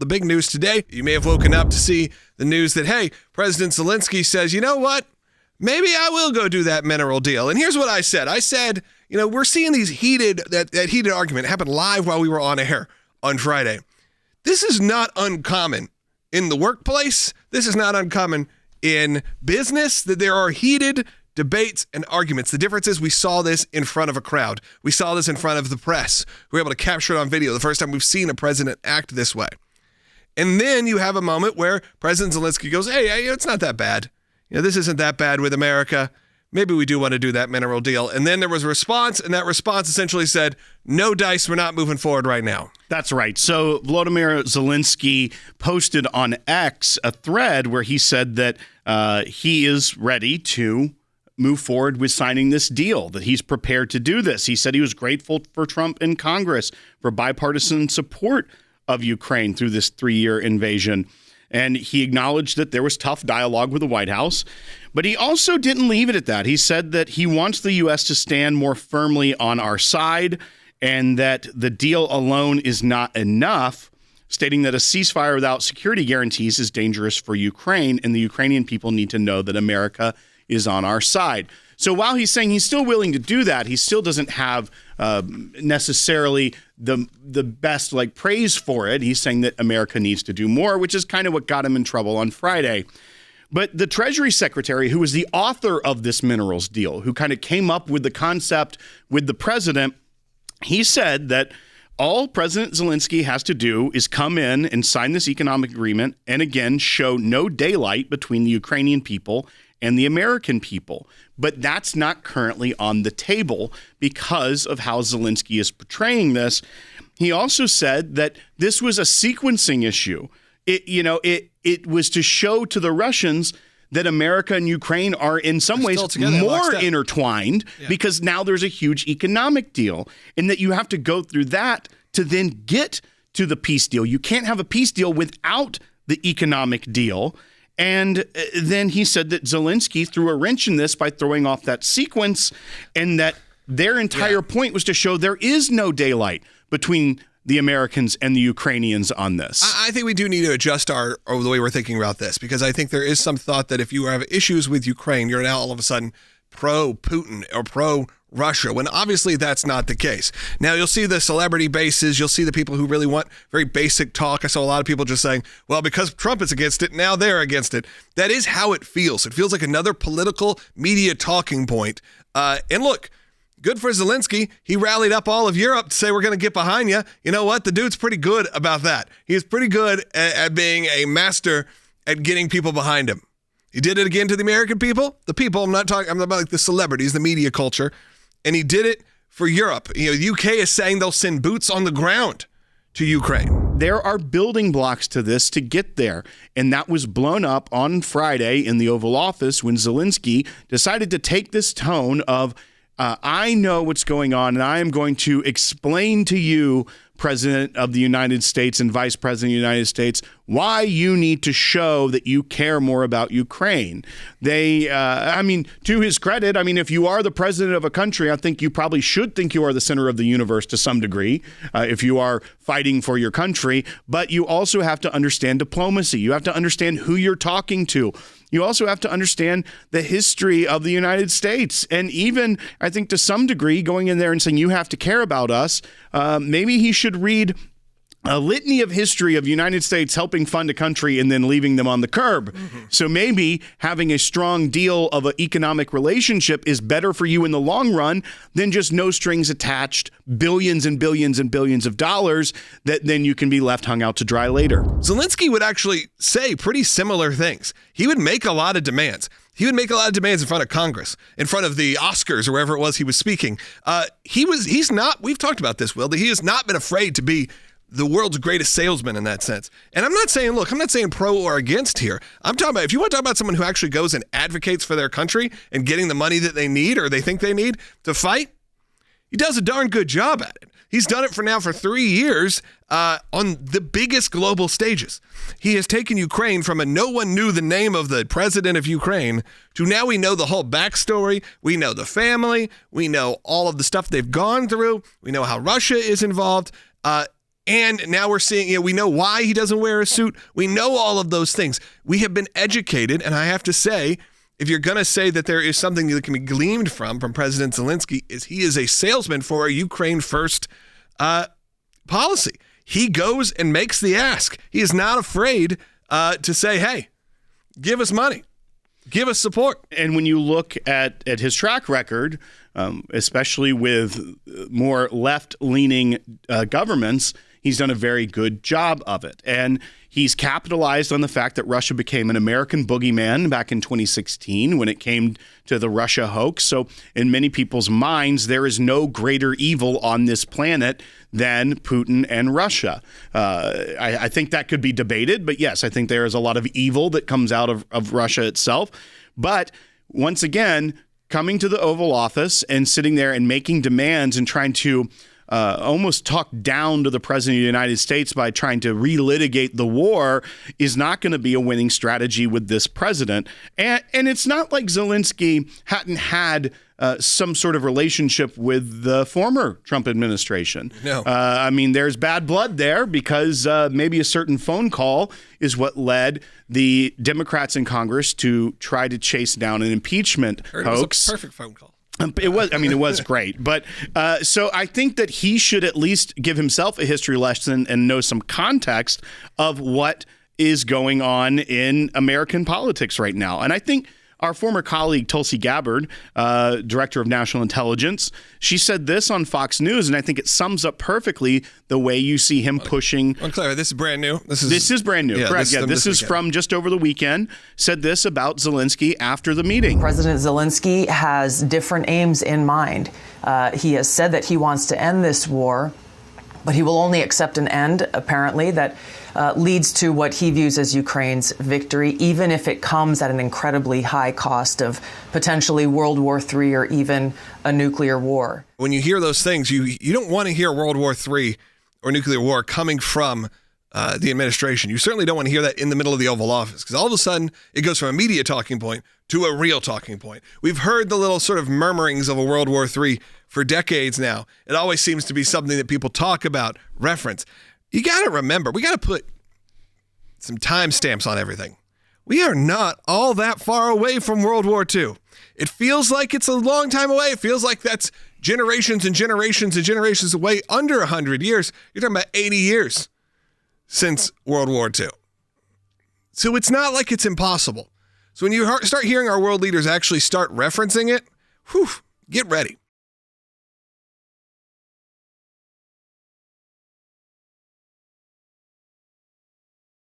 The big news today, you may have woken up to see the news that, hey, President Zelenskyy says, you know what? Maybe I will go do that mineral deal. And here's what I said. I said, we're seeing these that heated argument happen live while we were on air on Friday. This is not uncommon in the workplace. This is not uncommon in business, that there are heated debates and arguments. The difference is we saw this in front of a crowd. We saw this in front of the press. We were able to capture it on video. The first time we've seen a president act this way. And then you have a moment where President Zelenskyy goes, hey, it's not that bad. This isn't that bad with America. Maybe we do want to do that mineral deal. And then there was a response, and that response essentially said, no dice, we're not moving forward right now. That's right. So Vladimir Zelenskyy posted on X a thread where he said that he is ready to move forward with signing this deal, that he's prepared to do this. He said he was grateful for Trump and Congress for bipartisan support of Ukraine through this 3-year invasion. And he acknowledged that there was tough dialogue with the White House, but he also didn't leave it at that. He said that he wants the U.S. to stand more firmly on our side and that the deal alone is not enough, stating that a ceasefire without security guarantees is dangerous for Ukraine, and the Ukrainian people need to know that America is on our side. So while he's saying he's still willing to do that, he still doesn't have necessarily the best praise for it. He's saying that America needs to do more, which is kind of what got him in trouble on Friday. But the Treasury Secretary, who was the author of this minerals deal, who kind of came up with the concept with the president, he said that all President Zelenskyy has to do is come in and sign this economic agreement and, again, show no daylight between the Ukrainian people and the American people. But that's not currently on the table because of how Zelenskyy is portraying this. He also said that this was a sequencing issue. It was to show to the Russians that America and Ukraine are in some ways more intertwined because now there's a huge economic deal, and that you have to go through that to then get to the peace deal. You can't have a peace deal without the economic deal. And then he said that Zelenskyy threw a wrench in this by throwing off that sequence, and that their entire point was to show there is no daylight between the Americans and the Ukrainians on this. I think we do need to adjust the way we're thinking about this, because I think there is some thought that if you have issues with Ukraine, you're now all of a sudden pro-Putin or pro-Russia, when obviously that's not the case. Now, you'll see the celebrity bases. You'll see the people who really want very basic talk. I saw a lot of people just saying, well, because Trump is against it, now they're against it. That is how it feels. It feels like another political media talking point. And look, good for Zelenskyy. He rallied up all of Europe to say, we're going to get behind you. You know what? The dude's pretty good about that. He's pretty good at being a master at getting people behind him. He did it again to the American people. The people, I'm about the celebrities, the media culture. And he did it for Europe. The UK is saying they'll send boots on the ground to Ukraine. There are building blocks to this to get there. And that was blown up on Friday in the Oval Office when Zelenskyy decided to take this tone of, I know what's going on, and I am going to explain to you, President of the United States and Vice President of the United States, why you need to show that you care more about Ukraine. To his credit, if you are the president of a country, I think you probably should think you are the center of the universe to some degree, if you are fighting for your country. But you also have to understand diplomacy. You have to understand who you're talking to. You also have to understand the history of the United States. And even, I think to some degree, going in there and saying you have to care about us, maybe he should read a litany of history of the United States helping fund a country and then leaving them on the curb. Mm-hmm. So maybe having a strong deal of an economic relationship is better for you in the long run than just no strings attached, billions and billions and billions of dollars that then you can be left hung out to dry later. Was would actually say pretty similar things. He would make a lot of demands. He would make a lot of demands in front of Congress, in front of the Oscars or wherever it was he was speaking. We've talked about this, Will, that he has not been afraid to be the world's greatest salesman in that sense. And I'm not saying pro or against here. I'm talking about, if you want to talk about someone who actually goes and advocates for their country and getting the money that they need or they think they need to fight, he does a darn good job at it. He's done it for 3 years on the biggest global stages. He has taken Ukraine from no one knew the name of the president of Ukraine to now we know the whole backstory. We know the family. We know all of the stuff they've gone through. We know how Russia is involved. And now we're seeing, we know why he doesn't wear a suit. We know all of those things. We have been educated, and I have to say, if you're going to say that there is something that can be gleaned from President Zelenskyy, is he is a salesman for a Ukraine first policy. He goes and makes the ask. He is not afraid to say, hey, give us money. Give us support. And when you look at his track record, especially with more left-leaning governments, he's done a very good job of it. And he's capitalized on the fact that Russia became an American boogeyman back in 2016 when it came to the Russia hoax. So in many people's minds, there is no greater evil on this planet than Putin and Russia. I think that could be debated, but yes, I think there is a lot of evil that comes out of Russia itself. But once again, coming to the Oval Office and sitting there and making demands and trying to almost talk down to the president of the United States by trying to relitigate the war is not going to be a winning strategy with this president. And it's not like Zelenskyy hadn't had some sort of relationship with the former Trump administration. No. I mean, there's bad blood there because maybe a certain phone call is what led the Democrats in Congress to try to chase down an impeachment hoax. It was a perfect phone call. It was great. But so I think that he should at least give himself a history lesson and know some context of what is going on in American politics right now. And I think our former colleague, Tulsi Gabbard, director of national intelligence, she said this on Fox News, and I think it sums up perfectly the way you see him pushing. Unclear. This is brand new. This is brand new. Yeah, correct. This is from just over the weekend. Said this about Zelenskyy after the meeting. President Zelenskyy has different aims in mind. He has said that he wants to end this war, but he will only accept an end, apparently, that leads to what he views as Ukraine's victory, even if it comes at an incredibly high cost of potentially World War III or even a nuclear war. When you hear those things, you don't want to hear World War III or nuclear war coming from the administration. You certainly don't want to hear that in the middle of the Oval Office, because all of a sudden it goes from a media talking point to a real talking point. We've heard the little sort of murmurings of a World War III for decades now. It always seems to be something that people talk about, reference. You got to remember, we got to put some timestamps on everything. We are not all that far away from World War II. It feels like it's a long time away. It feels like that's generations and generations and generations away, under 100 years. You're talking about 80 years since World War II. So it's not like it's impossible. So when you start hearing our world leaders actually start referencing it, get ready.